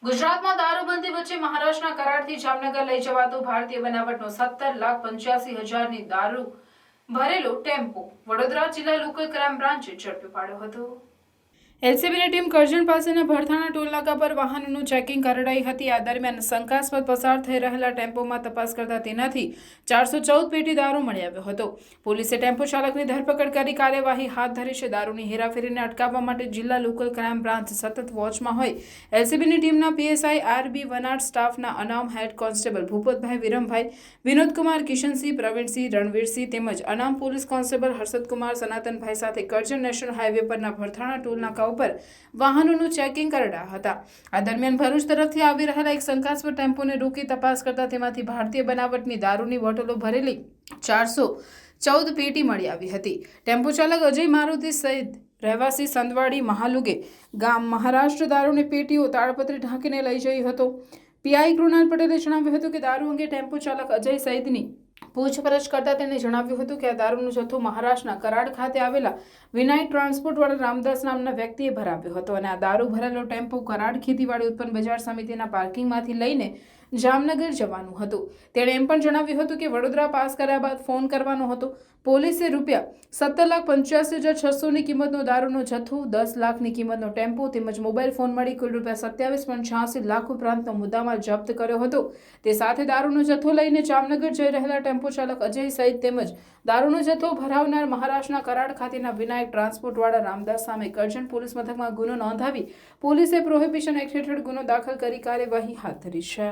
ગુજરાતમાં દારૂબંધી વચ્ચે મહારાષ્ટ્રના કરાડથી જામનગર લઈ જવાતો ભારતીય બનાવટનો 17,85,000ની દારૂ ભરેલો ટેમ્પો વડોદરા જિલ્લા લોકલ ક્રાઇમ બ્રાન્ચે ઝડપી પાડ્યો હતો। એલસીબીની ટીમ કરજણ પાસેના ભરથાણા ટોલનાકા પર વાહનોનું ચેકિંગ કરાઈ હતી। આ દરમિયાન શંકાસ્પદ પસાર થઈ રહેલા ટેમ્પોમાં તપાસ કરતા તેનાથી 414 પેટી દારૂ મળી આવ્યો હતો। પોલીસે ટેમ્પો ચાલકની ધરપકડ કરી કાર્યવાહી હાથ ધરી છે। દારૂની હેરાફેરીને અટકાવવા માટે જિલ્લા લોકલ ક્રાઇમ બ્રાન્ચ સતત વોચમાં હોય। એલસીબીની ટીમના પીએસઆઈ આરબી વનાડ, સ્ટાફના અનામ હેડ કોન્સ્ટેબલ ભૂપતભાઈ, વિરમભાઈ, વિનોદકુમાર, કિશનસિંહ, પ્રવીણસિંહ, રણવીરસિંહ તેમજ અનામ પોલીસ કોન્સ્ટેબલ હર્ષદકુમાર, સનાતનભાઈ સાથે કરજણ નેશનલ હાઈવે પરના ભરથાણા ટોલનાકા પર વાહનોનું ચેકિંગ કરાયા હતા। આ દરમિયાન ભરૂચ તરફથી આવી રહેલા એક શંકાસ્પદ ટેમ્પોને રોકી તપાસ કરતા તેમાંથી ભારતીય બનાવટની દારૂની બોટલો ભરેલી 414 પેટી મળી આવી હતી। ટેમ્પો ચાલક અજય મારુતિ સહિત રહેવાસી સંદવાડી મહાલુગે ગામ મહારાષ્ટ્ર દારૂની પેટીઓ તાળપત્રી ઢાંકીને લઈ જઈ હતો। પીઆઈ કૃણાલ પટેલે જણાવ્યું હતું કે દારૂ અંગે ટેમ્પો ચાલક અજય સહિતની પૂછપરછ કરતા તેણે જણાવ્યું હતું કે આ દારૂનો જથ્થો મહારાષ્ટ્રના કરાડ ખાતે આવેલા વિનાયક ટ્રાન્સપોર્ટવાળા રામદાસ નામના વ્યક્તિએ ભરાવ્યો હતો અને આ દારૂ ભરેલો ટેમ્પો કરાડ ખેતીવાડી ઉત્પન્ન બજાર સમિતિના પાર્કિંગમાંથી લઈને જામનગર જવાનું હતું। તેણે એમ પણ જણાવ્યું હતું કે વડોદરા પાસ કર્યા બાદ ફોન કરવાનો હતો। પોલીસે ₹17,85,600ની કિંમતનો દારૂનો જથ્થો, 10 લાખની કિંમતનો ટેમ્પો તેમજ મોબાઈલ ફોન મળી કુલ ₹27.86 લાખ ઉપરાંતનો મુદ્દામાલ જપ્ત કર્યો હતો। તે સાથે દારૂનો જથ્થો લઈને જામનગર જઈ રહેલા ટેમ્પો ચાલક અજય સહિત તેમજ દારૂનો જથ્થો ભરાવનાર મહારાષ્ટ્રના કરાડ ખાતેના વિનાયક ટ્રાન્સપોર્ટવાળા રામદાસ સામે કરજણ પોલીસ મથકમાં ગુનો નોંધાવી પોલીસે પ્રોહિબિશન એક્ટ હેઠળ ગુનો દાખલ કરી કાર્યવાહી હાથ ધરી છે।